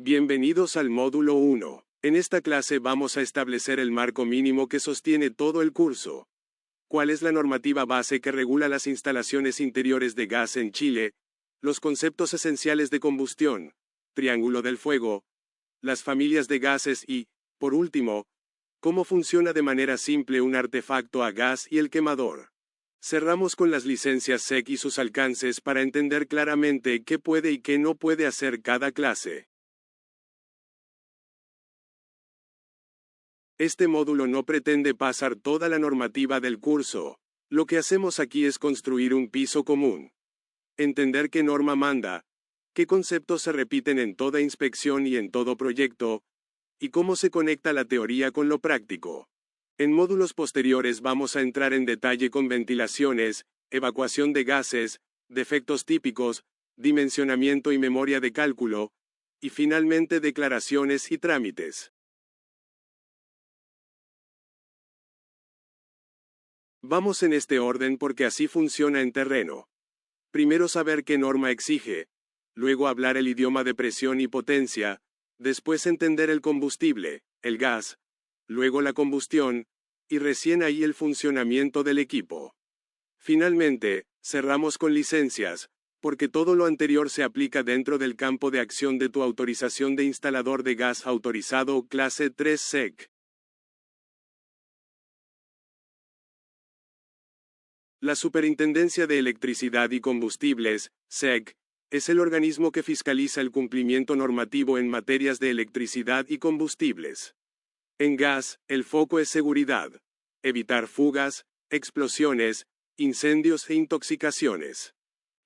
Bienvenidos al módulo 1. En esta clase vamos a establecer el marco mínimo que sostiene todo el curso. ¿Cuál es la normativa base que regula las instalaciones interiores de gas en Chile? Los conceptos esenciales de combustión, triángulo del fuego, las familias de gases y, por último, cómo funciona de manera simple un artefacto a gas y el quemador. Cerramos con las licencias SEC y sus alcances para entender claramente qué puede y qué no puede hacer cada clase. Este módulo no pretende pasar toda la normativa del curso. Lo que hacemos aquí es construir un piso común. Entender qué norma manda, qué conceptos se repiten en toda inspección y en todo proyecto, y cómo se conecta la teoría con lo práctico. En módulos posteriores vamos a entrar en detalle con ventilaciones, evacuación de gases, defectos típicos, dimensionamiento y memoria de cálculo, y finalmente declaraciones y trámites. Vamos en este orden porque así funciona en terreno. Primero saber qué norma exige, luego hablar el idioma de presión y potencia, después entender el combustible, el gas, luego la combustión, y recién ahí el funcionamiento del equipo. Finalmente, cerramos con licencias, porque todo lo anterior se aplica dentro del campo de acción de tu autorización de instalador de gas autorizado clase 3 SEC. La Superintendencia de Electricidad y Combustibles, SEC, es el organismo que fiscaliza el cumplimiento normativo en materias de electricidad y combustibles. En gas, el foco es seguridad, evitar fugas, explosiones, incendios e intoxicaciones.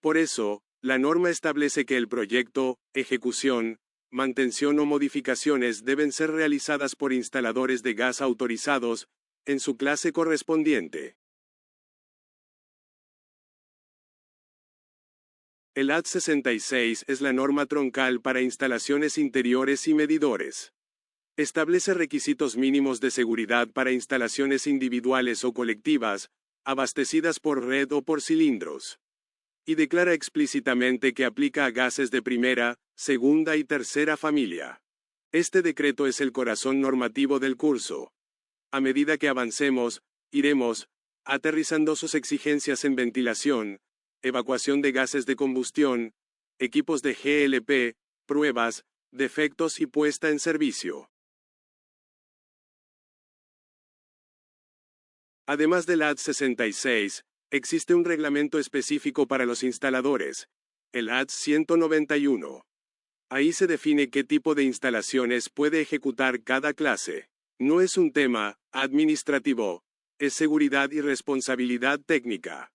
Por eso, la norma establece que el proyecto, ejecución, mantención o modificaciones deben ser realizadas por instaladores de gas autorizados, en su clase correspondiente. El AD 66 es la norma troncal para instalaciones interiores y medidores. Establece requisitos mínimos de seguridad para instalaciones individuales o colectivas, abastecidas por red o por cilindros. Y declara explícitamente que aplica a gases de primera, segunda y tercera familia. Este decreto es el corazón normativo del curso. A medida que avancemos, iremos aterrizando sus exigencias en ventilación, evacuación de gases de combustión, equipos de GLP, pruebas, defectos y puesta en servicio. Además del AD 66, existe un reglamento específico para los instaladores, el AD 191. Ahí se define qué tipo de instalaciones puede ejecutar cada clase. No es un tema administrativo, es seguridad y responsabilidad técnica.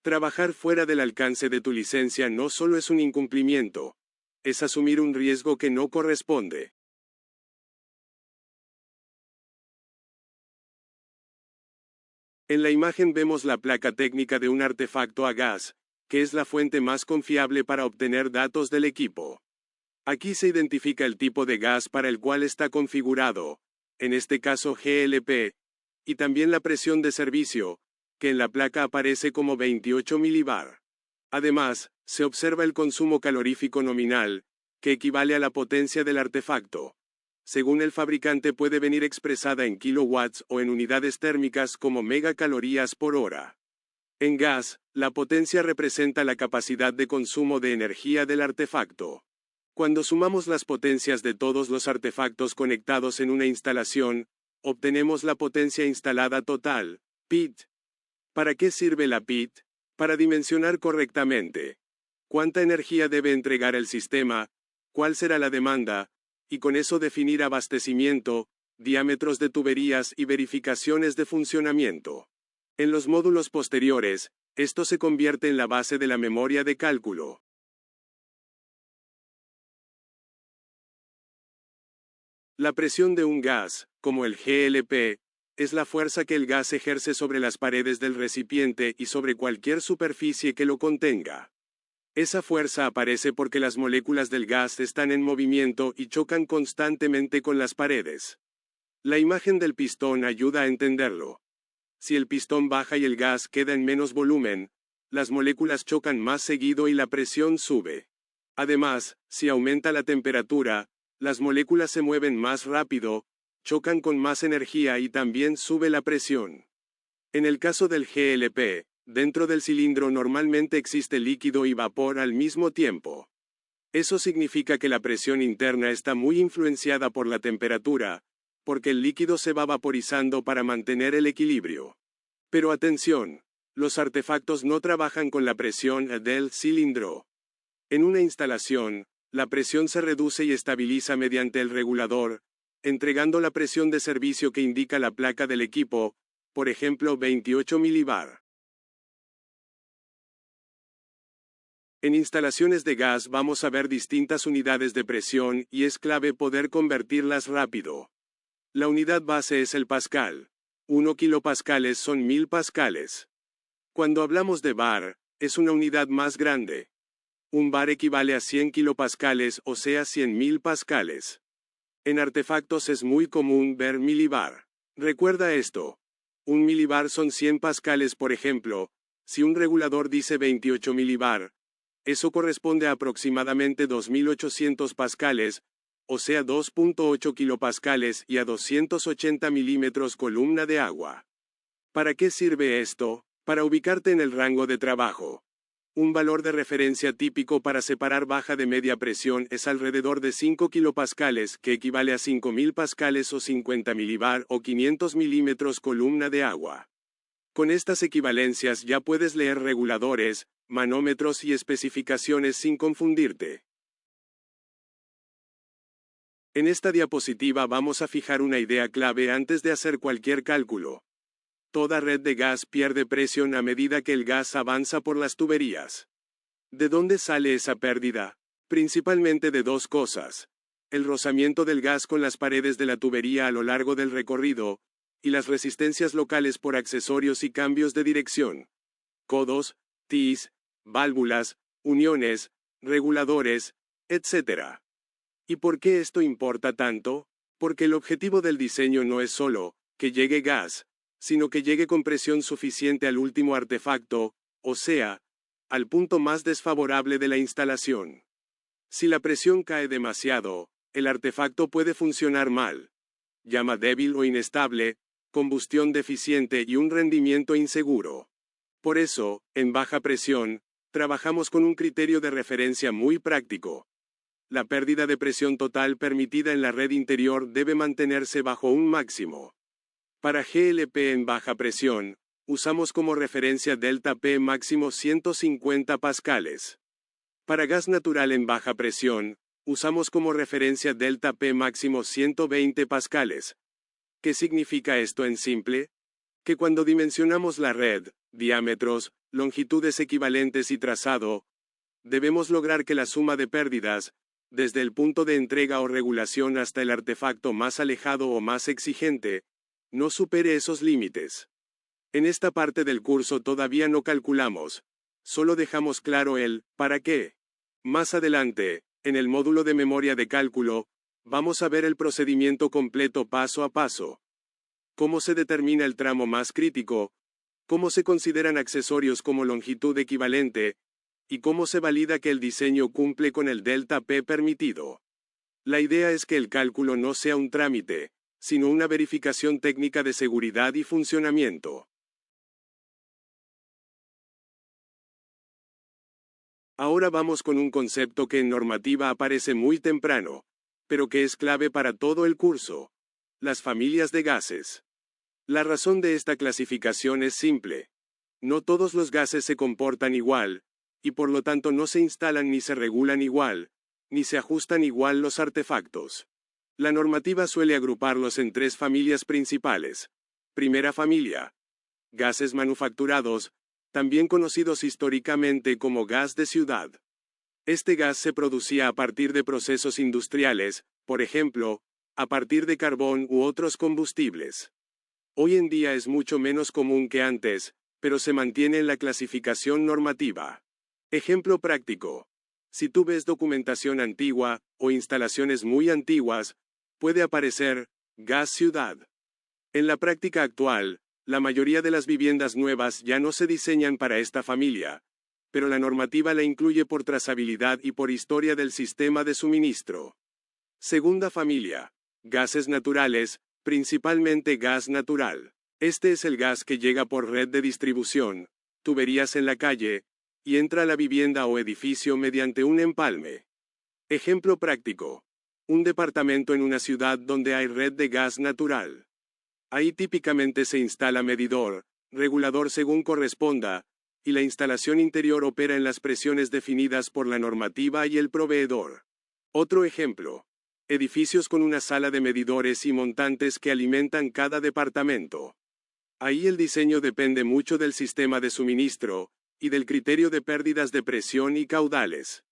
Trabajar fuera del alcance de tu licencia no solo es un incumplimiento, es asumir un riesgo que no corresponde. En la imagen vemos la placa técnica de un artefacto a gas, que es la fuente más confiable para obtener datos del equipo. Aquí se identifica el tipo de gas para el cual está configurado, en este caso GLP, y también la presión de servicio, que en la placa aparece como 28 milibar. Además, se observa el consumo calorífico nominal, que equivale a la potencia del artefacto. Según el fabricante puede venir expresada en kilowatts o en unidades térmicas como megacalorías por hora. En gas, la potencia representa la capacidad de consumo de energía del artefacto. Cuando sumamos las potencias de todos los artefactos conectados en una instalación, obtenemos la potencia instalada total, PIT. ¿Para qué sirve la PIT? Para dimensionar correctamente cuánta energía debe entregar el sistema, cuál será la demanda, y con eso definir abastecimiento, diámetros de tuberías y verificaciones de funcionamiento. En los módulos posteriores, esto se convierte en la base de la memoria de cálculo. La presión de un gas, como el GLP, es la fuerza que el gas ejerce sobre las paredes del recipiente y sobre cualquier superficie que lo contenga. Esa fuerza aparece porque las moléculas del gas están en movimiento y chocan constantemente con las paredes. La imagen del pistón ayuda a entenderlo. Si el pistón baja y el gas queda en menos volumen, las moléculas chocan más seguido y la presión sube. Además, si aumenta la temperatura, Las moléculas se mueven más rápido, chocan con más energía y también sube la presión. En el caso del GLP, dentro del cilindro normalmente existe líquido y vapor al mismo tiempo. Eso significa que la presión interna está muy influenciada por la temperatura, porque el líquido se va vaporizando para mantener el equilibrio. Pero atención, los artefactos no trabajan con la presión del cilindro. En una instalación, la presión se reduce y estabiliza mediante el regulador, entregando la presión de servicio que indica la placa del equipo, por ejemplo 28 milibar. En instalaciones de gas vamos a ver distintas unidades de presión y es clave poder convertirlas rápido. La unidad base es el pascal. 1 kilopascales son 1000 pascales. Cuando hablamos de bar, es una unidad más grande. Un bar equivale a 100 kilopascales, o sea 100.000 pascales. En artefactos es muy común ver milibar. Recuerda esto. Un milibar son 100 pascales, por ejemplo. Si un regulador dice 28 milibar, eso corresponde a aproximadamente 2800 pascales, o sea 2.8 kilopascales y a 280 milímetros columna de agua. ¿Para qué sirve esto? Para ubicarte en el rango de trabajo. Un valor de referencia típico para separar baja de media presión es alrededor de 5 kilopascales, que equivale a 5000 pascales o 50 milibar o 500 milímetros columna de agua. Con estas equivalencias ya puedes leer reguladores, manómetros y especificaciones sin confundirte. En esta diapositiva vamos a fijar una idea clave antes de hacer cualquier cálculo. Toda red de gas pierde presión a medida que el gas avanza por las tuberías. ¿De dónde sale esa pérdida? Principalmente de dos cosas: el rozamiento del gas con las paredes de la tubería a lo largo del recorrido, y las resistencias locales por accesorios y cambios de dirección. Codos, TIS, válvulas, uniones, reguladores, etc. ¿Y por qué esto importa tanto? Porque el objetivo del diseño no es solo que llegue gas, sino que llegue con presión suficiente al último artefacto, o sea, al punto más desfavorable de la instalación. Si la presión cae demasiado, el artefacto puede funcionar mal. Llama débil o inestable, combustión deficiente y un rendimiento inseguro. Por eso, en baja presión, trabajamos con un criterio de referencia muy práctico. La pérdida de presión total permitida en la red interior debe mantenerse bajo un máximo. Para GLP en baja presión, usamos como referencia delta P máximo 150 pascales. Para gas natural en baja presión, usamos como referencia delta P máximo 120 pascales. ¿Qué significa esto en simple? Que cuando dimensionamos la red, diámetros, longitudes equivalentes y trazado, debemos lograr que la suma de pérdidas, desde el punto de entrega o regulación hasta el artefacto más alejado o más exigente, no supere esos límites. En esta parte del curso todavía no calculamos, solo dejamos claro el ¿para qué? Más adelante, en el módulo de memoria de cálculo, vamos a ver el procedimiento completo paso a paso. Cómo se determina el tramo más crítico, cómo se consideran accesorios como longitud equivalente, y cómo se valida que el diseño cumple con el delta P permitido. La idea es que el cálculo no sea un trámite, sino una verificación técnica de seguridad y funcionamiento. Ahora vamos con un concepto que en normativa aparece muy temprano, pero que es clave para todo el curso: las familias de gases. La razón de esta clasificación es simple. No todos los gases se comportan igual, y por lo tanto no se instalan ni se regulan igual, ni se ajustan igual los artefactos. La normativa suele agruparlos en tres familias principales. Primera familia: gases manufacturados, también conocidos históricamente como gas de ciudad. Este gas se producía a partir de procesos industriales, por ejemplo, a partir de carbón u otros combustibles. Hoy en día es mucho menos común que antes, pero se mantiene en la clasificación normativa. Ejemplo práctico: si tú ves documentación antigua, o instalaciones muy antiguas, puede aparecer gas ciudad. En la práctica actual, la mayoría de las viviendas nuevas ya no se diseñan para esta familia, pero la normativa la incluye por trazabilidad y por historia del sistema de suministro. Segunda familia. Gases naturales, principalmente gas natural. Este es el gas que llega por red de distribución, tuberías en la calle, y entra a la vivienda o edificio mediante un empalme. Ejemplo práctico. Un departamento en una ciudad donde hay red de gas natural. Ahí típicamente se instala medidor, regulador según corresponda, y la instalación interior opera en las presiones definidas por la normativa y el proveedor. Otro ejemplo. Edificios con una sala de medidores y montantes que alimentan cada departamento. Ahí el diseño depende mucho del sistema de suministro, y del criterio de pérdidas de presión y caudales.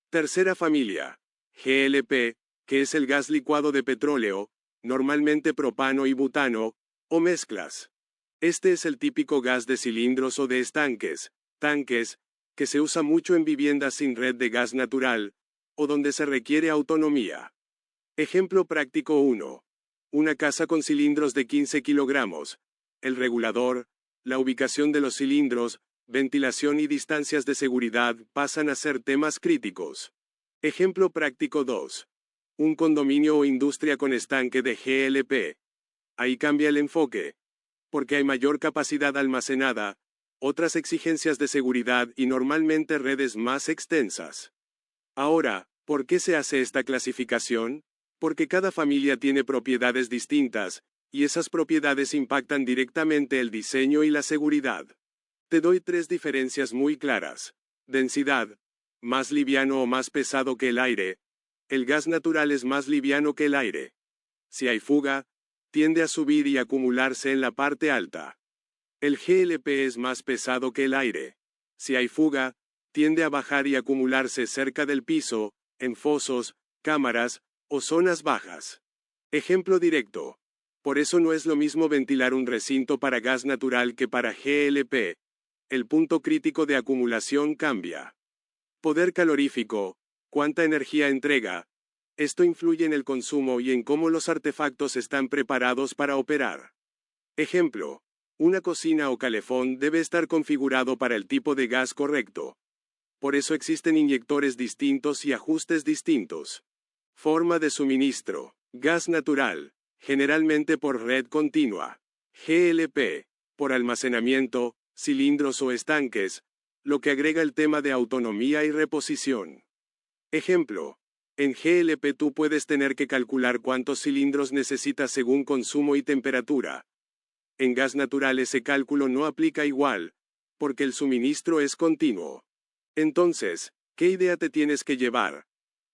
Tercera familia. GLP, que es el gas licuado de petróleo, normalmente propano y butano, o mezclas. Este es el típico gas de cilindros o de estanques, tanques, que se usa mucho en viviendas sin red de gas natural, o donde se requiere autonomía. Ejemplo práctico 1. Una casa con cilindros de 15 kilogramos. El regulador, la ubicación de los cilindros, ventilación y distancias de seguridad pasan a ser temas críticos. Ejemplo práctico 2. Un condominio o industria con estanque de GLP. Ahí cambia el enfoque, porque hay mayor capacidad almacenada, otras exigencias de seguridad y normalmente redes más extensas. Ahora, ¿por qué se hace esta clasificación? Porque cada familia tiene propiedades distintas, y esas propiedades impactan directamente el diseño y la seguridad. Te doy 3 diferencias muy claras. Densidad. Más liviano o más pesado que el aire. El gas natural es más liviano que el aire. Si hay fuga, tiende a subir y acumularse en la parte alta. El GLP es más pesado que el aire. Si hay fuga, tiende a bajar y acumularse cerca del piso, en fosos, cámaras, o zonas bajas. Ejemplo directo. Por eso no es lo mismo ventilar un recinto para gas natural que para GLP. El punto crítico de acumulación cambia. Poder calorífico. ¿Cuánta energía entrega? Esto influye en el consumo y en cómo los artefactos están preparados para operar. Ejemplo. Una cocina o calefón debe estar configurado para el tipo de gas correcto. Por eso existen inyectores distintos y ajustes distintos. Forma de suministro. Gas natural, generalmente por red continua. GLP, por almacenamiento, cilindros o estanques, lo que agrega el tema de autonomía y reposición. Ejemplo. En GLP tú puedes tener que calcular cuántos cilindros necesitas según consumo y temperatura. En gas natural ese cálculo no aplica igual, porque el suministro es continuo. Entonces, ¿qué idea te tienes que llevar?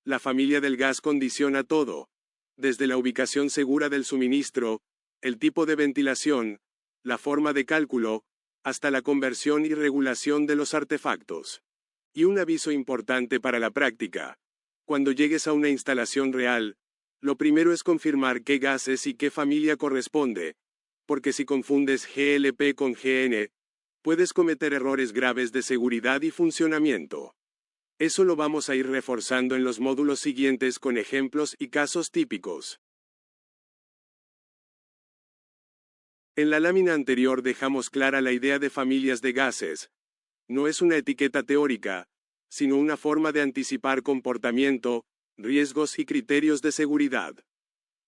La familia del gas condiciona todo, desde la ubicación segura del suministro, el tipo de ventilación, la forma de cálculo, hasta la conversión y regulación de los artefactos. Y un aviso importante para la práctica. Cuando llegues a una instalación real, lo primero es confirmar qué gas es y qué familia corresponde, porque si confundes GLP con GN, puedes cometer errores graves de seguridad y funcionamiento. Eso lo vamos a ir reforzando en los módulos siguientes con ejemplos y casos típicos. En la lámina anterior dejamos clara la idea de familias de gases. No es una etiqueta teórica, sino una forma de anticipar comportamiento, riesgos y criterios de seguridad.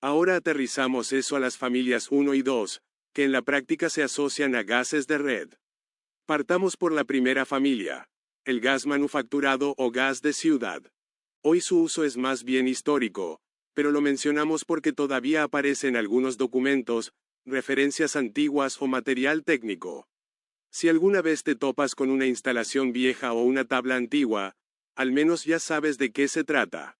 Ahora aterrizamos eso a las familias 1 y 2, que en la práctica se asocian a gases de red. Partamos por la primera familia. El gas manufacturado o gas de ciudad. Hoy su uso es más bien histórico, pero lo mencionamos porque todavía aparece en algunos documentos, referencias antiguas o material técnico. Si alguna vez te topas con una instalación vieja o una tabla antigua, al menos ya sabes de qué se trata.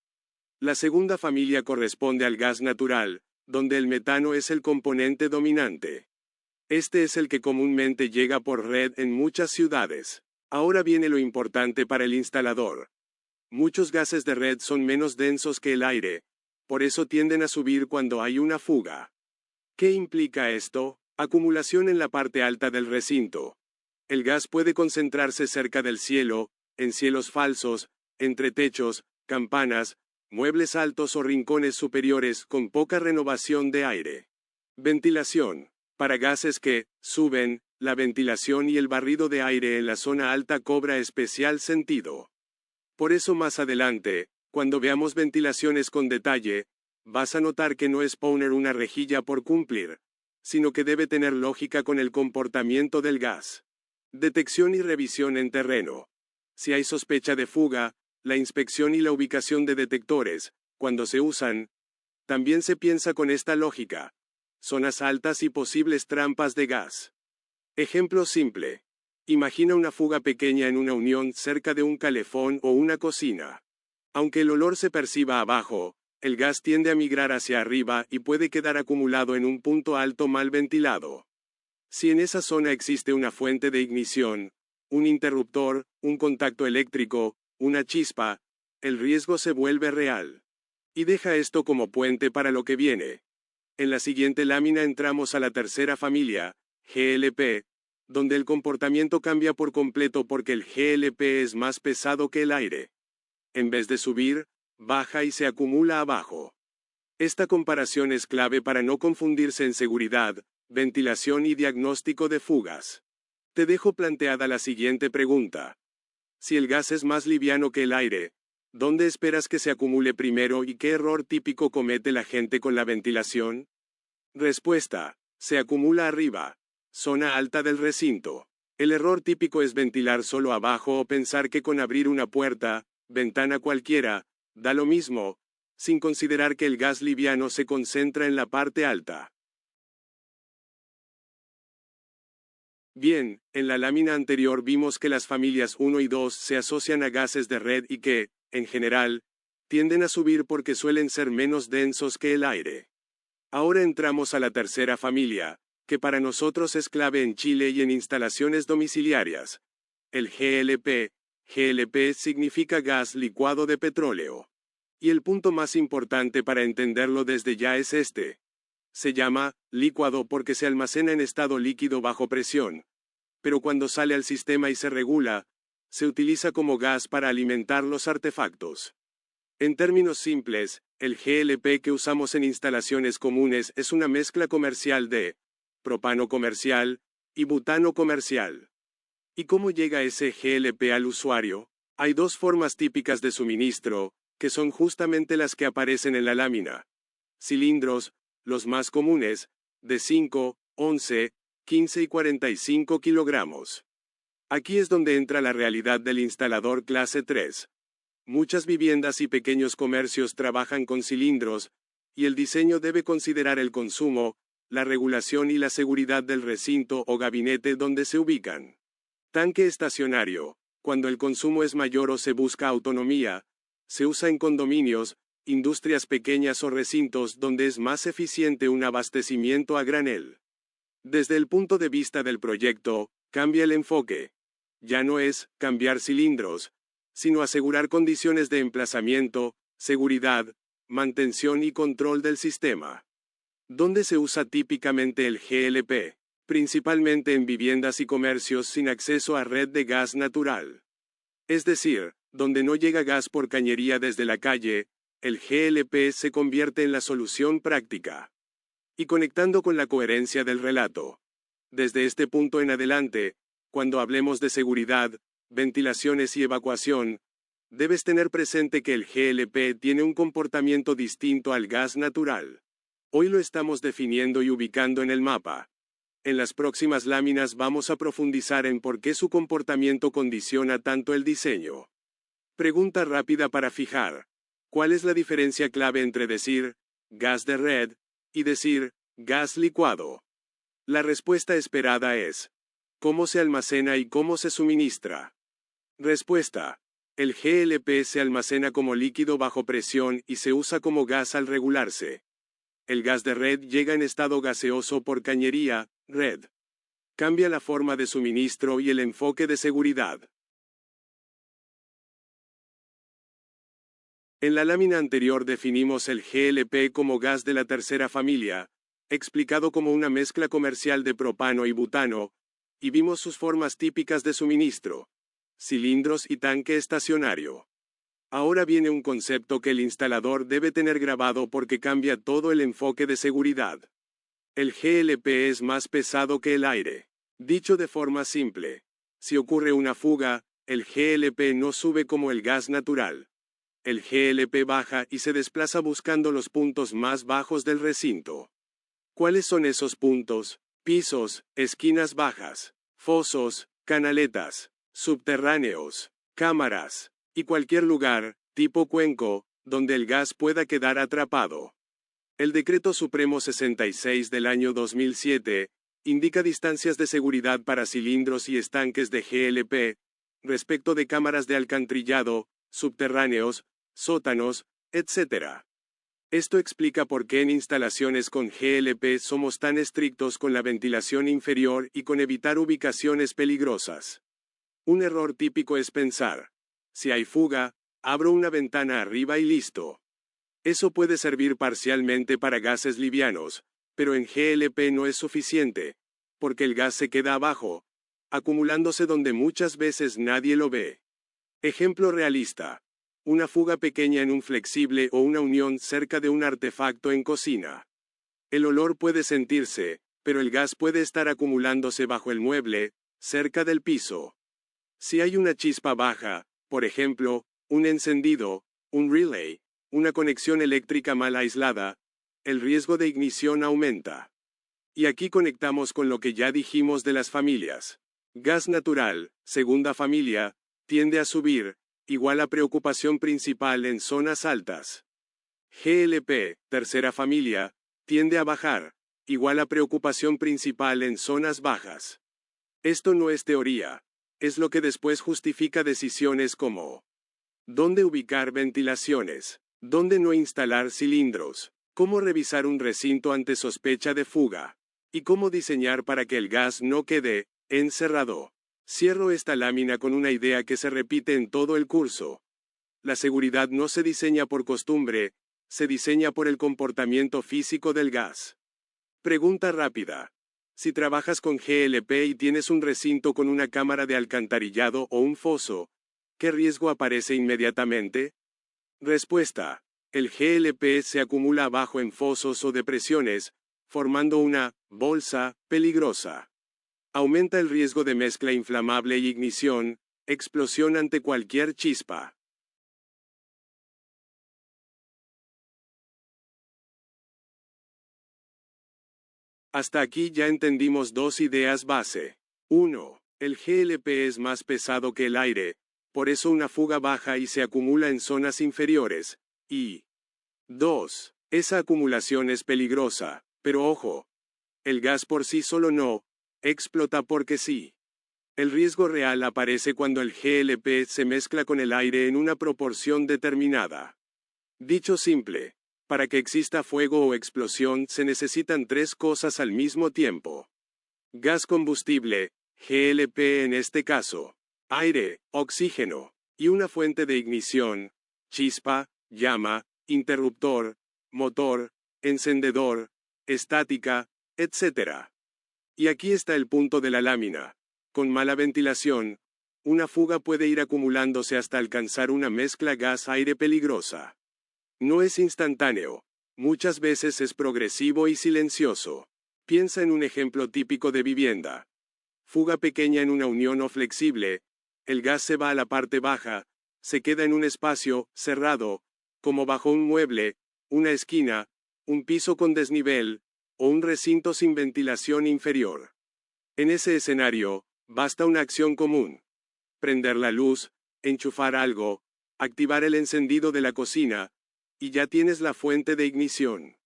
La segunda familia corresponde al gas natural, donde el metano es el componente dominante. Este es el que comúnmente llega por red en muchas ciudades. Ahora viene lo importante para el instalador. Muchos gases de red son menos densos que el aire, por eso tienden a subir cuando hay una fuga. ¿Qué implica esto? Acumulación en la parte alta del recinto. El gas puede concentrarse cerca del cielo, en cielos falsos, entre techos, campanas, muebles altos o rincones superiores con poca renovación de aire. Ventilación. Para gases que suben, la ventilación y el barrido de aire en la zona alta cobra especial sentido. Por eso más adelante, Cuando veamos ventilaciones con detalle, vas a notar que no es poner una rejilla por cumplir, sino que debe tener lógica con el comportamiento del gas. Detección y revisión en terreno. Si hay sospecha de fuga, la inspección y la ubicación de detectores, cuando se usan, también se piensa con esta lógica. Zonas altas y posibles trampas de gas. Ejemplo simple. Imagina una fuga pequeña en una unión cerca de un calefón o una cocina. Aunque el olor se perciba abajo, el gas tiende a migrar hacia arriba y puede quedar acumulado en un punto alto mal ventilado. Si en esa zona existe una fuente de ignición, un interruptor, un contacto eléctrico, una chispa, el riesgo se vuelve real. Y deja esto como puente para lo que viene. En la siguiente lámina entramos a la tercera familia, GLP, donde el comportamiento cambia por completo porque el GLP es más pesado que el aire. En vez de subir, baja y se acumula abajo. Esta comparación es clave para no confundirse en seguridad, ventilación y diagnóstico de fugas. Te dejo planteada la siguiente pregunta. Si el gas es más liviano que el aire, ¿dónde esperas que se acumule primero y qué error típico comete la gente con la ventilación? Respuesta: se acumula arriba, zona alta del recinto. El error típico es ventilar solo abajo o pensar que con abrir una puerta, ventana cualquiera, da lo mismo, sin considerar que el gas liviano se concentra en la parte alta. Bien, en la lámina anterior vimos que las familias 1 y 2 se asocian a gases de red y que, en general, tienden a subir porque suelen ser menos densos que el aire. Ahora entramos a la tercera familia, que para nosotros es clave en Chile y en instalaciones domiciliarias. El GLP. GLP significa gas licuado de petróleo. Y el punto más importante para entenderlo desde ya es este. Se llama licuado porque se almacena en estado líquido bajo presión. Pero cuando sale al sistema y se regula, se utiliza como gas para alimentar los artefactos. En términos simples, el GLP que usamos en instalaciones comunes es una mezcla comercial de propano comercial y butano comercial. ¿Y cómo llega ese GLP al usuario? Hay dos formas típicas de suministro, que son justamente las que aparecen en la lámina. Cilindros, los más comunes, de 5, 11, 15 y 45 kilogramos. Aquí es donde entra la realidad del instalador clase 3. Muchas viviendas y pequeños comercios trabajan con cilindros, y el diseño debe considerar el consumo, la regulación y la seguridad del recinto o gabinete donde se ubican. Tanque estacionario. Cuando el consumo es mayor o se busca autonomía, se usa en condominios, industrias pequeñas o recintos donde es más eficiente un abastecimiento a granel. Desde el punto de vista del proyecto, cambia el enfoque. Ya no es cambiar cilindros, sino asegurar condiciones de emplazamiento, seguridad, mantención y control del sistema. ¿Dónde se usa típicamente el GLP? Principalmente en viviendas y comercios sin acceso a red de gas natural. Es decir, donde no llega gas por cañería desde la calle, el GLP se convierte en la solución práctica. Y conectando con la coherencia del relato. Desde este punto en adelante, cuando hablemos de seguridad, ventilaciones y evacuación, debes tener presente que el GLP tiene un comportamiento distinto al gas natural. Hoy lo estamos definiendo y ubicando en el mapa. En las próximas láminas vamos a profundizar en por qué su comportamiento condiciona tanto el diseño. Pregunta rápida para fijar. ¿Cuál es la diferencia clave entre decir gas de red y decir gas licuado? La respuesta esperada es ¿cómo se almacena y cómo se suministra? Respuesta. El GLP se almacena como líquido bajo presión y se usa como gas al regularse. El gas de red llega en estado gaseoso por cañería, red. Cambia la forma de suministro y el enfoque de seguridad. En la lámina anterior definimos el GLP como gas de la tercera familia, explicado como una mezcla comercial de propano y butano, y vimos sus formas típicas de suministro: cilindros y tanque estacionario. Ahora viene un concepto que el instalador debe tener grabado porque cambia todo el enfoque de seguridad. El GLP es más pesado que el aire. Dicho de forma simple, si ocurre una fuga, el GLP no sube como el gas natural. el GLP baja y se desplaza buscando los puntos más bajos del recinto. ¿Cuáles son esos puntos? Pisos, esquinas bajas, fosos, canaletas, subterráneos, cámaras, y cualquier lugar, tipo cuenco, donde el gas pueda quedar atrapado. El Decreto Supremo 66 del año 2007, indica distancias de seguridad para cilindros y estanques de GLP, respecto de cámaras de alcantarillado, subterráneos, sótanos, etc. Esto explica por qué en instalaciones con GLP somos tan estrictos con la ventilación inferior y con evitar ubicaciones peligrosas. Un error típico es pensar: si hay fuga, abro una ventana arriba y listo. Eso puede servir parcialmente para gases livianos, pero en GLP no es suficiente, porque el gas se queda abajo, acumulándose donde muchas veces nadie lo ve. Ejemplo realista: una fuga pequeña en un flexible o una unión cerca de un artefacto en cocina. El olor puede sentirse, pero el gas puede estar acumulándose bajo el mueble, cerca del piso. Si hay una chispa baja, por ejemplo, un encendido, un relay, una conexión eléctrica mal aislada, el riesgo de ignición aumenta. Y aquí conectamos con lo que ya dijimos de las familias. Gas natural, segunda familia, tiende a subir, igual a preocupación principal en zonas altas. GLP, tercera familia, tiende a bajar, igual a preocupación principal en zonas bajas. Esto no es teoría, es lo que después justifica decisiones como: ¿dónde ubicar ventilaciones? ¿Dónde no instalar cilindros? ¿Cómo revisar un recinto ante sospecha de fuga? ¿Y cómo diseñar para que el gas no quede encerrado? Cierro esta lámina con una idea que se repite en todo el curso. La seguridad no se diseña por costumbre, se diseña por el comportamiento físico del gas. Pregunta rápida: si trabajas con GLP y tienes un recinto con una cámara de alcantarillado o un foso, ¿qué riesgo aparece inmediatamente? Respuesta: el GLP se acumula abajo en fosos o depresiones, formando una bolsa peligrosa. Aumenta el riesgo de mezcla inflamable y ignición, explosión ante cualquier chispa. Hasta aquí ya entendimos dos ideas base. 1. El GLP es más pesado que el aire, por eso una fuga baja y se acumula en zonas inferiores. Y 2. Esa acumulación es peligrosa, pero ojo, el gas por sí solo no explota porque sí. El riesgo real aparece cuando el GLP se mezcla con el aire en una proporción determinada. Dicho simple: para que exista fuego o explosión se necesitan tres cosas al mismo tiempo: gas combustible, GLP en este caso, aire, oxígeno, y una fuente de ignición, chispa, llama, interruptor, motor, encendedor, estática, etc. Y aquí está el punto de la lámina. Con mala ventilación, una fuga puede ir acumulándose hasta alcanzar una mezcla gas-aire peligrosa. No es instantáneo, muchas veces es progresivo y silencioso. Piensa en un ejemplo típico de vivienda. Fuga pequeña en una unión o flexible, el gas se va a la parte baja, se queda en un espacio cerrado, como bajo un mueble, una esquina, un piso con desnivel, o un recinto sin ventilación inferior. En ese escenario, basta una acción común: prender la luz, enchufar algo, activar el encendido de la cocina, y ya tienes la fuente de ignición.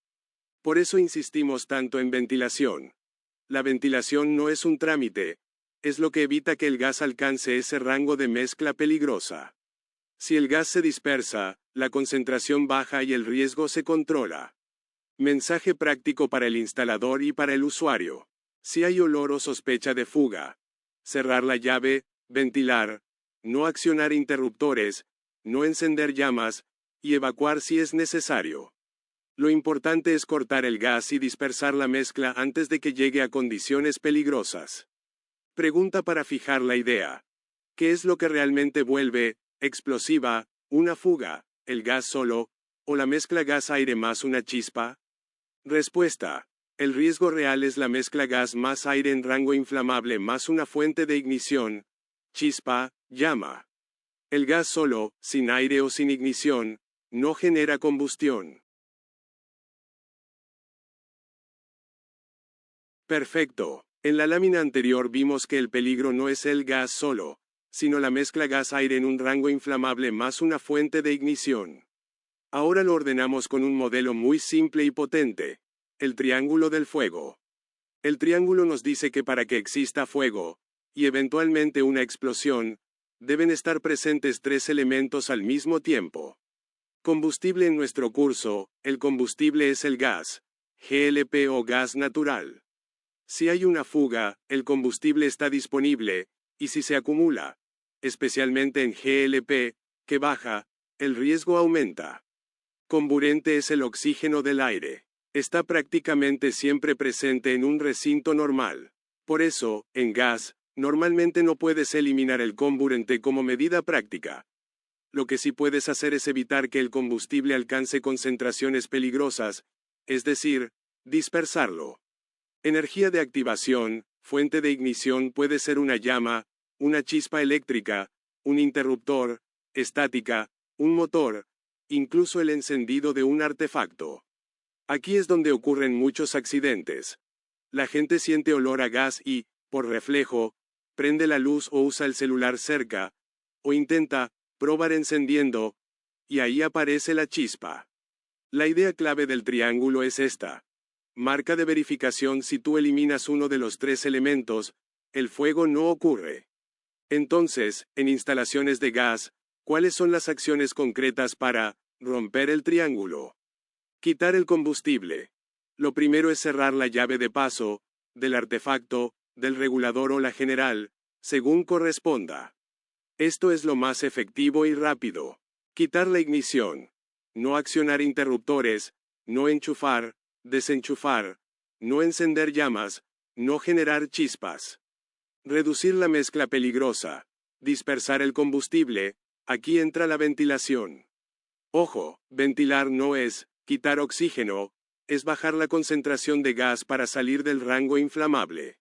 Por eso insistimos tanto en ventilación. La ventilación no es un trámite, es lo que evita que el gas alcance ese rango de mezcla peligrosa. Si el gas se dispersa, la concentración baja y el riesgo se controla. Mensaje práctico para el instalador y para el usuario: si hay olor o sospecha de fuga, cerrar la llave, ventilar, no accionar interruptores, no encender llamas, y evacuar si es necesario. Lo importante es cortar el gas y dispersar la mezcla antes de que llegue a condiciones peligrosas. Pregunta para fijar la idea: ¿qué es lo que realmente vuelve explosiva una fuga? ¿El gas solo, o la mezcla gas-aire más una chispa? Respuesta: el riesgo real es la mezcla gas más aire en rango inflamable más una fuente de ignición, chispa, llama. El gas solo, sin aire o sin ignición, no genera combustión. Perfecto. En la lámina anterior vimos que el peligro no es el gas solo, sino la mezcla gas-aire en un rango inflamable más una fuente de ignición. Ahora lo ordenamos con un modelo muy simple y potente: el triángulo del fuego. El triángulo nos dice que para que exista fuego, y eventualmente una explosión, deben estar presentes tres elementos al mismo tiempo. Combustible en nuestro curso, el combustible es el gas, GLP o gas natural. Si hay una fuga, el combustible está disponible, y si se acumula, especialmente en GLP, que baja, el riesgo aumenta. Comburente es el oxígeno del aire. Está prácticamente siempre presente en un recinto normal. Por eso, en gas, normalmente no puedes eliminar el comburente como medida práctica. Lo que sí puedes hacer es evitar que el combustible alcance concentraciones peligrosas, es decir, dispersarlo. Energía de activación, fuente de ignición puede ser una llama, una chispa eléctrica, un interruptor, estática, un motor, incluso el encendido de un artefacto. Aquí es donde ocurren muchos accidentes. La gente siente olor a gas y, por reflejo, prende la luz o usa el celular cerca, o intenta probar encendiendo, y ahí aparece la chispa. La idea clave del triángulo es esta. Marca de verificación: si tú eliminas uno de los tres elementos, el fuego no ocurre. Entonces, en instalaciones de gas, ¿cuáles son las acciones concretas para romper el triángulo? Quitar el combustible. Lo primero es cerrar la llave de paso, del artefacto, del regulador o la general, según corresponda. Esto es lo más efectivo y rápido. Quitar la ignición. No accionar interruptores, no enchufar, desenchufar, no encender llamas, no generar chispas. Reducir la mezcla peligrosa. Dispersar el combustible. Aquí entra la ventilación. Ojo, ventilar no es quitar oxígeno, es bajar la concentración de gas para salir del rango inflamable.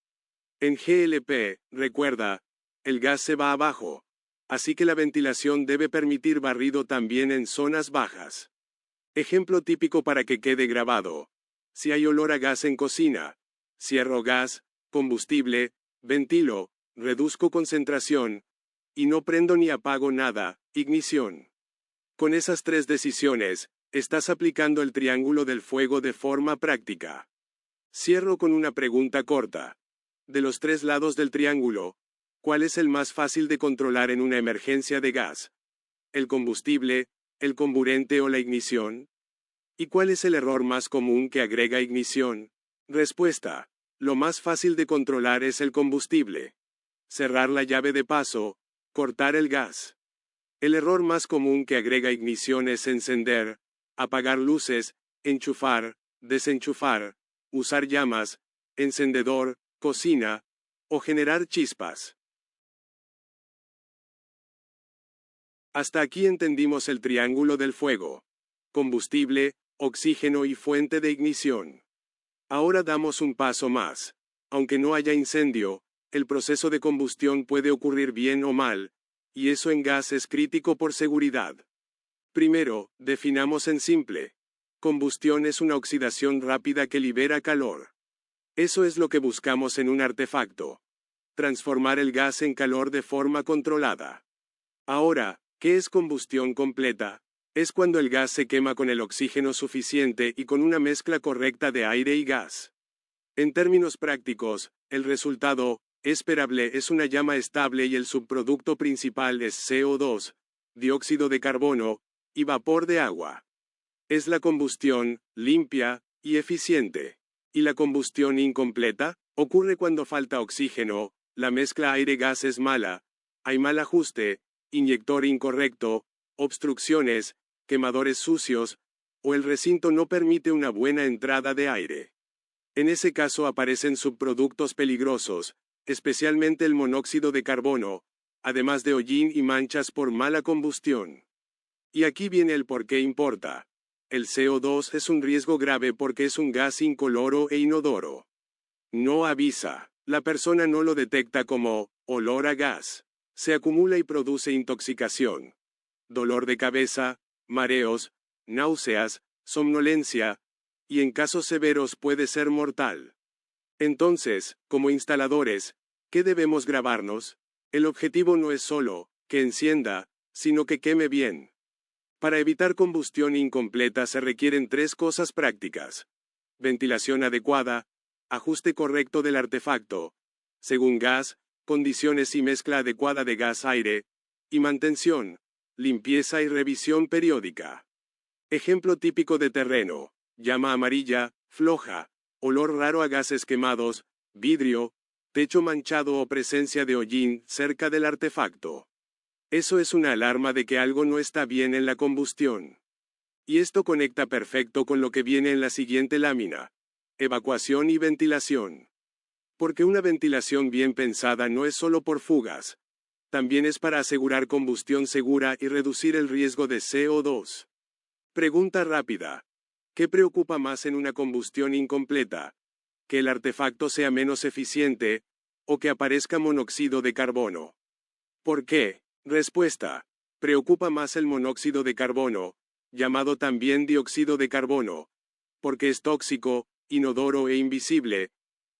En GLP, recuerda, el gas se va abajo, así que la ventilación debe permitir barrido también en zonas bajas. Ejemplo típico para que quede grabado. Si hay olor a gas en cocina, cierro gas, combustible, ventilo, reduzco concentración, y no prendo ni apago nada, ignición. Con esas tres decisiones, estás aplicando el triángulo del fuego de forma práctica. Cierro con una pregunta corta. De los tres lados del triángulo, ¿cuál es el más fácil de controlar en una emergencia de gas? ¿El combustible, el comburente o la ignición? ¿Y cuál es el error más común que agrega ignición? Respuesta: lo más fácil de controlar es el combustible. Cerrar la llave de paso, cortar el gas. El error más común que agrega ignición es encender, apagar luces, enchufar, desenchufar, usar llamas, encendedor, cocina, o generar chispas. Hasta aquí entendimos el triángulo del fuego: combustible, oxígeno y fuente de ignición. Ahora damos un paso más. Aunque no haya incendio, el proceso de combustión puede ocurrir bien o mal, y eso en gas es crítico por seguridad. Primero, definamos en simple. Combustión es una oxidación rápida que libera calor. Eso es lo que buscamos en un artefacto. Transformar el gas en calor de forma controlada. Ahora, ¿qué es combustión completa? Es cuando el gas se quema con el oxígeno suficiente y con una mezcla correcta de aire y gas. En términos prácticos, el resultado esperable es una llama estable y el subproducto principal es CO2, dióxido de carbono, y vapor de agua. Es la combustión limpia y eficiente. ¿Y la combustión incompleta? Ocurre cuando falta oxígeno, la mezcla aire-gas es mala, hay mal ajuste, inyector incorrecto, obstrucciones, quemadores sucios, o el recinto no permite una buena entrada de aire. En ese caso aparecen subproductos peligrosos, especialmente el monóxido de carbono, además de hollín y manchas por mala combustión. Y aquí viene el por qué importa. El CO2 es un riesgo grave porque es un gas incoloro e inodoro. No avisa. La persona no lo detecta como olor a gas. se acumula y produce intoxicación, dolor de cabeza, mareos, náuseas, somnolencia, y en casos severos puede ser mortal. Entonces, como instaladores, ¿qué debemos grabarnos? El objetivo no es solo que encienda, sino que queme bien. Para evitar combustión incompleta se requieren tres cosas prácticas: ventilación adecuada, ajuste correcto del artefacto, según gas, condiciones y mezcla adecuada de gas-aire, y mantención, limpieza y revisión periódica. Ejemplo típico de terreno: llama amarilla, floja, olor raro a gases quemados, vidrio, techo manchado o presencia de hollín cerca del artefacto. Eso es una alarma de que algo no está bien en la combustión. Y esto conecta perfecto con lo que viene en la siguiente lámina: evacuación y ventilación. Porque una ventilación bien pensada no es solo por fugas, también es para asegurar combustión segura y reducir el riesgo de CO2. Pregunta rápida: ¿qué preocupa más en una combustión incompleta? ¿Que el artefacto sea menos eficiente, o que aparezca monóxido de carbono? ¿Por qué? Respuesta: preocupa más el monóxido de carbono, llamado también dióxido de carbono, porque es tóxico, inodoro e invisible,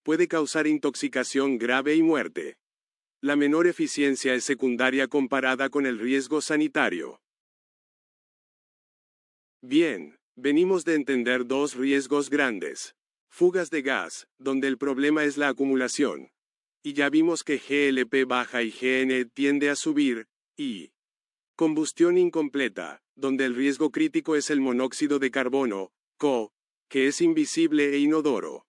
puede causar intoxicación grave y muerte. La menor eficiencia es secundaria comparada con el riesgo sanitario. Bien, venimos de entender dos riesgos grandes: fugas de gas, donde el problema es la acumulación, y ya vimos que GLP baja y GN tiende a subir, y combustión incompleta, donde el riesgo crítico es el monóxido de carbono, CO, que es invisible e inodoro.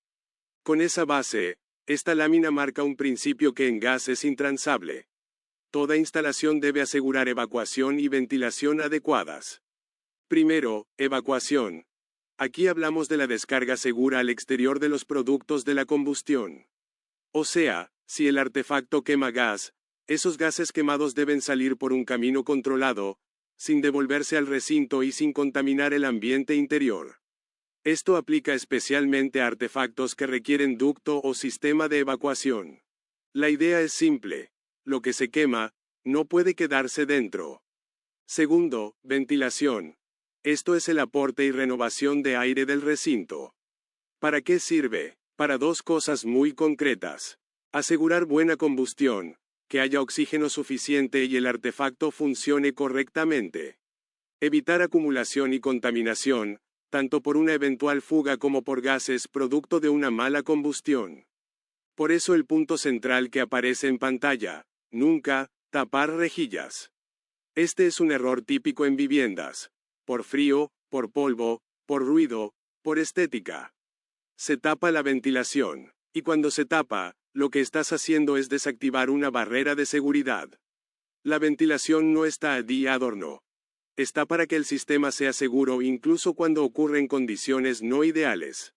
Con esa base, esta lámina marca un principio que en gas es intransable. Toda instalación debe asegurar evacuación y ventilación adecuadas. Primero, evacuación. Aquí hablamos de la descarga segura al exterior de los productos de la combustión. O sea, si el artefacto quema gas, esos gases quemados deben salir por un camino controlado, sin devolverse al recinto y sin contaminar el ambiente interior. Esto aplica especialmente a artefactos que requieren ducto o sistema de evacuación. La idea es simple: lo que se quema, no puede quedarse dentro. Segundo, ventilación. Esto es el aporte y renovación de aire del recinto. ¿Para qué sirve? Para dos cosas muy concretas: asegurar buena combustión, que haya oxígeno suficiente y el artefacto funcione correctamente. Evitar acumulación y contaminación, tanto por una eventual fuga como por gases producto de una mala combustión. Por eso el punto central que aparece en pantalla: nunca tapar rejillas. Este es un error típico en viviendas: por frío, por polvo, por ruido, por estética. Se tapa la ventilación, y cuando se tapa, lo que estás haciendo es desactivar una barrera de seguridad. La ventilación no está de adorno. Está para que el sistema sea seguro incluso cuando ocurren condiciones no ideales.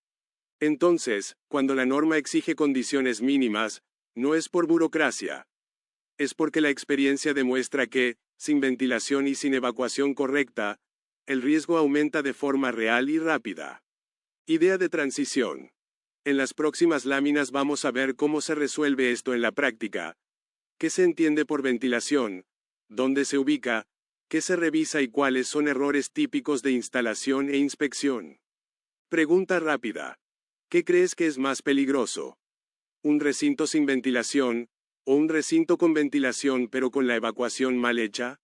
Entonces, cuando la norma exige condiciones mínimas, no es por burocracia. Es porque la experiencia demuestra que, sin ventilación y sin evacuación correcta, el riesgo aumenta de forma real y rápida. Idea de transición. En las próximas láminas vamos a ver cómo se resuelve esto en la práctica. ¿Qué se entiende por ventilación? ¿Dónde se ubica? ¿Qué se revisa y cuáles son errores típicos de instalación e inspección? Pregunta rápida: ¿qué crees que es más peligroso? ¿Un recinto sin ventilación, o un recinto con ventilación pero con la evacuación mal hecha?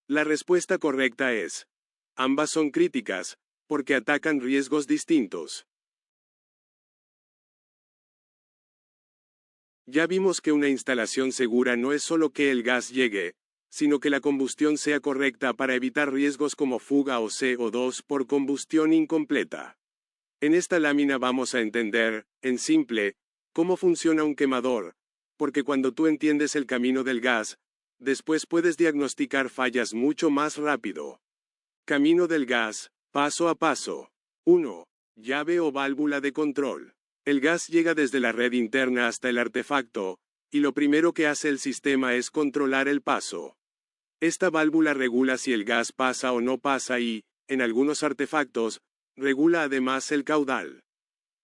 La respuesta correcta es: ambas son críticas, porque atacan riesgos distintos. Ya vimos que una instalación segura no es solo que el gas llegue, sino que la combustión sea correcta para evitar riesgos como fuga o CO2 por combustión incompleta. En esta lámina vamos a entender, en simple, cómo funciona un quemador, porque cuando tú entiendes el camino del gas, después puedes diagnosticar fallas mucho más rápido. Camino del gas, paso a paso. 1. Llave o válvula de control. El gas llega desde la red interna hasta el artefacto, y lo primero que hace el sistema es controlar el paso. Esta válvula regula si el gas pasa o no pasa y, en algunos artefactos, regula además el caudal.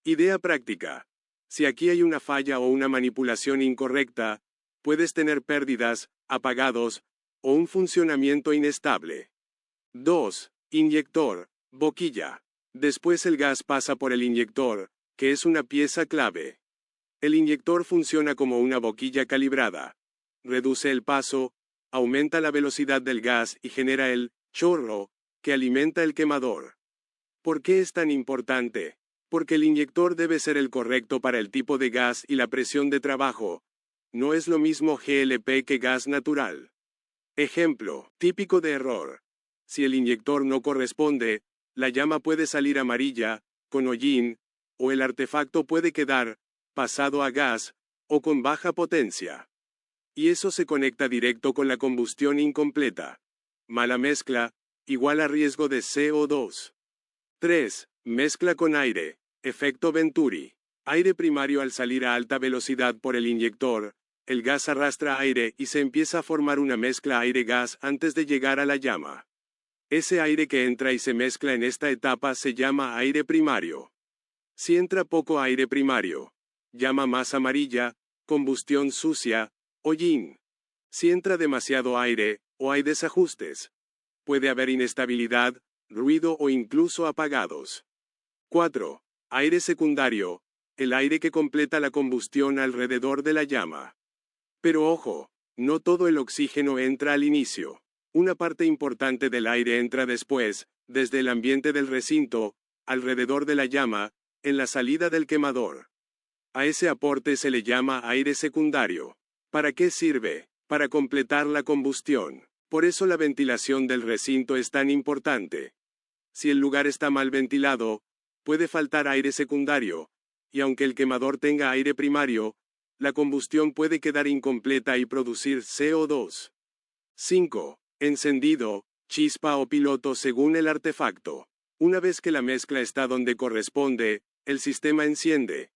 Idea práctica: si aquí hay una falla o una manipulación incorrecta, puedes tener pérdidas, apagados, o un funcionamiento inestable. 2. Inyector, boquilla. Después el gas pasa por el inyector, que es una pieza clave. El inyector funciona como una boquilla calibrada. Reduce el paso, aumenta la velocidad del gas y genera el chorro, que alimenta el quemador. ¿Por qué es tan importante? Porque el inyector debe ser el correcto para el tipo de gas y la presión de trabajo. No es lo mismo GLP que gas natural. Ejemplo, típico de error. Si el inyector no corresponde, la llama puede salir amarilla, con hollín, o el artefacto puede quedar pasado a gas, o con baja potencia. Y eso se conecta directo con la combustión incompleta. Mala mezcla, igual a riesgo de CO2. 3. Mezcla con aire. Efecto Venturi. Aire primario. Al salir a alta velocidad por el inyector, el gas arrastra aire y se empieza a formar una mezcla aire-gas antes de llegar a la llama. Ese aire que entra y se mezcla en esta etapa se llama aire primario. Si entra poco aire primario, llama más amarilla, combustión sucia, hollín. Si entra demasiado aire, o hay desajustes, puede haber inestabilidad, ruido o incluso apagados. 4. Aire secundario, el aire que completa la combustión alrededor de la llama. Pero ojo, no todo el oxígeno entra al inicio. Una parte importante del aire entra después, desde el ambiente del recinto, alrededor de la llama, en la salida del quemador. A ese aporte se le llama aire secundario. ¿Para qué sirve? Para completar la combustión. Por eso la ventilación del recinto es tan importante. Si el lugar está mal ventilado, puede faltar aire secundario, y aunque el quemador tenga aire primario, la combustión puede quedar incompleta y producir CO2. 5. Encendido, chispa o piloto según el artefacto. Una vez que la mezcla está donde corresponde, el sistema enciende.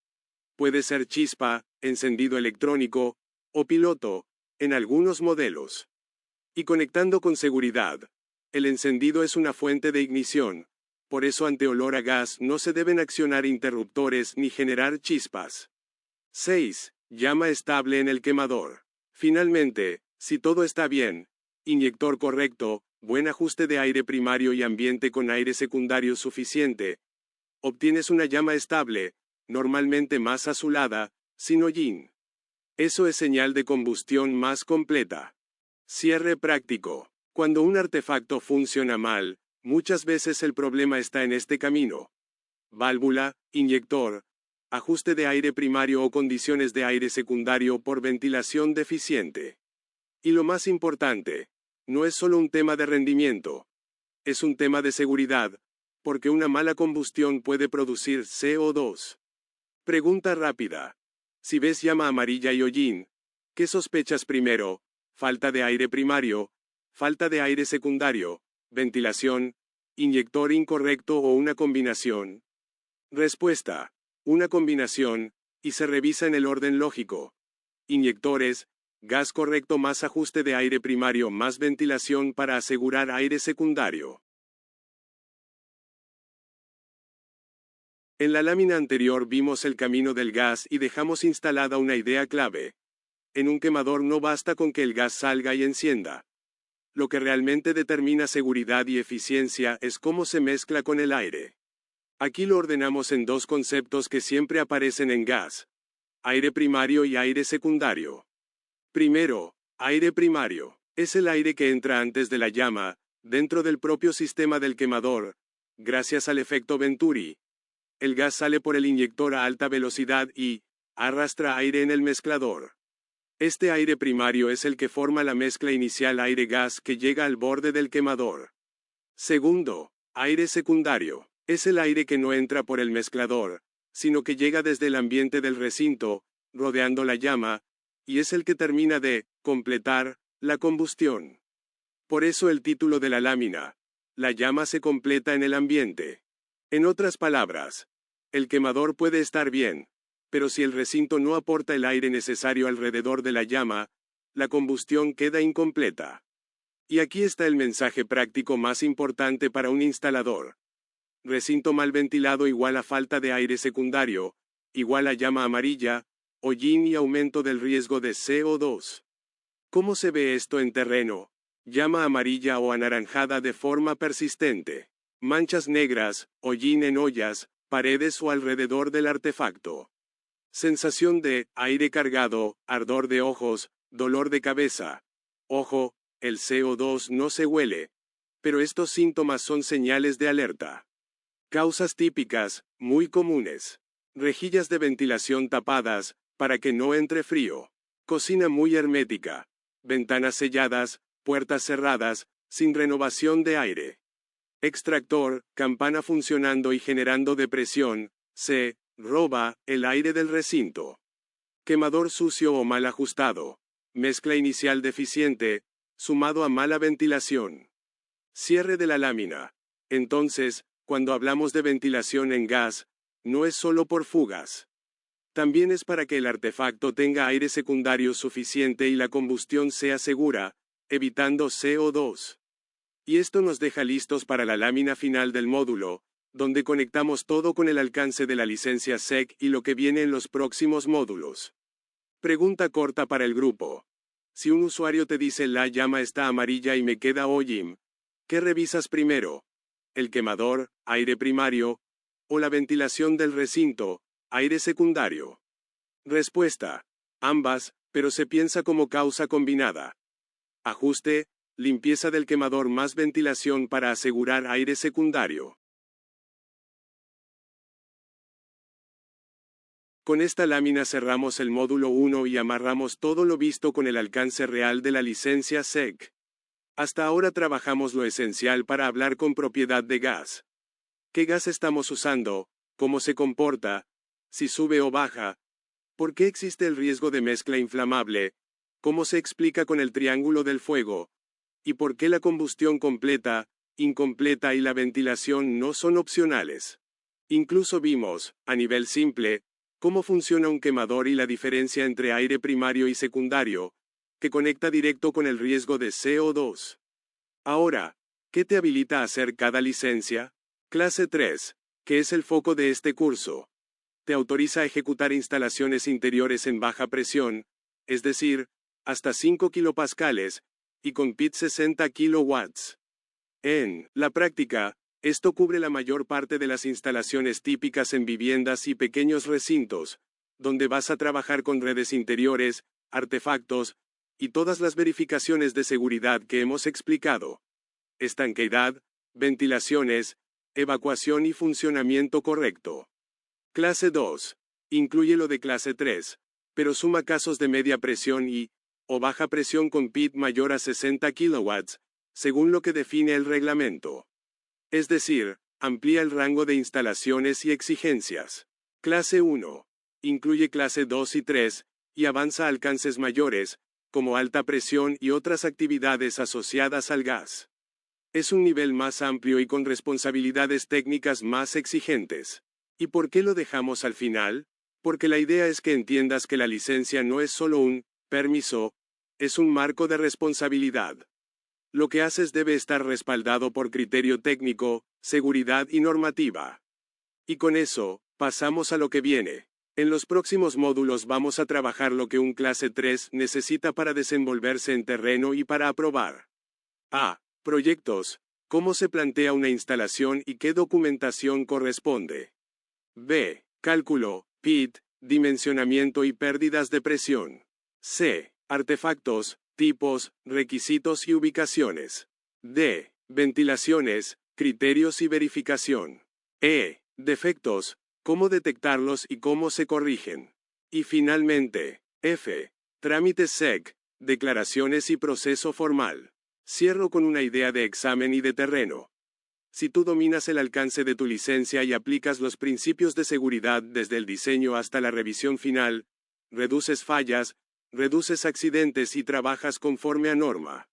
Puede ser chispa, encendido electrónico, o piloto, en algunos modelos. Y conectando con seguridad. El encendido es una fuente de ignición, por eso ante olor a gas no se deben accionar interruptores ni generar chispas. 6. Llama estable en el quemador. Finalmente, si todo está bien, inyector correcto, buen ajuste de aire primario y ambiente con aire secundario suficiente, obtienes una llama estable, normalmente más azulada, sin hollín. Eso es señal de combustión más completa. Cierre práctico. Cuando un artefacto funciona mal, muchas veces el problema está en este camino. Válvula, inyector, ajuste de aire primario o condiciones de aire secundario por ventilación deficiente. Y lo más importante, no es solo un tema de rendimiento. Es un tema de seguridad, porque una mala combustión puede producir CO2. Pregunta rápida. Si ves llama amarilla y hollín, ¿qué sospechas primero? Falta de aire primario, falta de aire secundario, ventilación, inyector incorrecto o una combinación. Respuesta: una combinación, y se revisa en el orden lógico. Inyectores, gas correcto más ajuste de aire primario más ventilación para asegurar aire secundario. En la lámina anterior vimos el camino del gas y dejamos instalada una idea clave. En un quemador no basta con que el gas salga y encienda. Lo que realmente determina seguridad y eficiencia es cómo se mezcla con el aire. Aquí lo ordenamos en dos conceptos que siempre aparecen en gas: aire primario y aire secundario. Primero, aire primario. Es el aire que entra antes de la llama, dentro del propio sistema del quemador, gracias al efecto Venturi. El gas sale por el inyector a alta velocidad y arrastra aire en el mezclador. Este aire primario es el que forma la mezcla inicial aire-gas que llega al borde del quemador. Segundo, aire secundario. Es el aire que no entra por el mezclador, sino que llega desde el ambiente del recinto, rodeando la llama, y es el que termina de completar la combustión. Por eso el título de la lámina: la llama se completa en el ambiente. En otras palabras, el quemador puede estar bien, pero si el recinto no aporta el aire necesario alrededor de la llama, la combustión queda incompleta. Y aquí está el mensaje práctico más importante para un instalador. Recinto mal ventilado igual a falta de aire secundario, igual a llama amarilla, hollín y aumento del riesgo de CO2. ¿Cómo se ve esto en terreno? Llama amarilla o anaranjada de forma persistente. Manchas negras, hollín en ollas, paredes o alrededor del artefacto. Sensación de aire cargado, ardor de ojos, dolor de cabeza. Ojo, el CO2 no se huele, pero estos síntomas son señales de alerta. Causas típicas, muy comunes. Rejillas de ventilación tapadas, para que no entre frío. Cocina muy hermética. Ventanas selladas, puertas cerradas, sin renovación de aire. Extractor, campana funcionando y generando depresión, se roba el aire del recinto. Quemador sucio o mal ajustado. Mezcla inicial deficiente, sumado a mala ventilación. Cierre de la lámina. Entonces, cuando hablamos de ventilación en gas, no es solo por fugas. También es para que el artefacto tenga aire secundario suficiente y la combustión sea segura, evitando CO2. Y esto nos deja listos para la lámina final del módulo, donde conectamos todo con el alcance de la licencia SEC y lo que viene en los próximos módulos. Pregunta corta para el grupo. Si un usuario te dice la llama está amarilla y me queda hollín, ¿qué revisas primero? ¿El quemador, aire primario, o la ventilación del recinto, aire secundario? Respuesta: ambas, pero se piensa como causa combinada. Ajuste: limpieza del quemador más ventilación para asegurar aire secundario. Con esta lámina cerramos el módulo 1 y amarramos todo lo visto con el alcance real de la licencia SEC. Hasta ahora trabajamos lo esencial para hablar con propiedad de gas. ¿Qué gas estamos usando? ¿Cómo se comporta? ¿Si sube o baja? ¿Por qué existe el riesgo de mezcla inflamable? ¿Cómo se explica con el triángulo del fuego? ¿Y por qué la combustión completa, incompleta y la ventilación no son opcionales? Incluso vimos, a nivel simple, cómo funciona un quemador y la diferencia entre aire primario y secundario, que conecta directo con el riesgo de CO2. Ahora, ¿qué te habilita a hacer cada licencia? Clase 3, que es el foco de este curso. Te autoriza a ejecutar instalaciones interiores en baja presión, es decir, hasta 5 kilopascales, y con PID 60 kilowatts. En la práctica, esto cubre la mayor parte de las instalaciones típicas en viviendas y pequeños recintos, donde vas a trabajar con redes interiores, artefactos, y todas las verificaciones de seguridad que hemos explicado. Estanqueidad, ventilaciones, evacuación y funcionamiento correcto. Clase 2. Incluye lo de clase 3, pero suma casos de media presión o baja presión con PID mayor a 60 kilowatts, según lo que define el reglamento. Es decir, amplía el rango de instalaciones y exigencias. Clase 1. Incluye clase 2 y 3, y avanza a alcances mayores, como alta presión y otras actividades asociadas al gas. Es un nivel más amplio y con responsabilidades técnicas más exigentes. ¿Y por qué lo dejamos al final? Porque la idea es que entiendas que la licencia no es solo un permiso, es un marco de responsabilidad. Lo que haces debe estar respaldado por criterio técnico, seguridad y normativa. Y con eso, pasamos a lo que viene. En los próximos módulos vamos a trabajar lo que un clase 3 necesita para desenvolverse en terreno y para aprobar. A. Proyectos. ¿Cómo se plantea una instalación y qué documentación corresponde? B. Cálculo, PID, dimensionamiento y pérdidas de presión. C. Artefactos, tipos, requisitos y ubicaciones. D. Ventilaciones, criterios y verificación. E. Defectos, cómo detectarlos y cómo se corrigen. Y finalmente, F. Trámites SEC, declaraciones y proceso formal. Cierro con una idea de examen y de terreno. Si tú dominas el alcance de tu licencia y aplicas los principios de seguridad desde el diseño hasta la revisión final, reduces fallas, reduces accidentes y trabajas conforme a norma.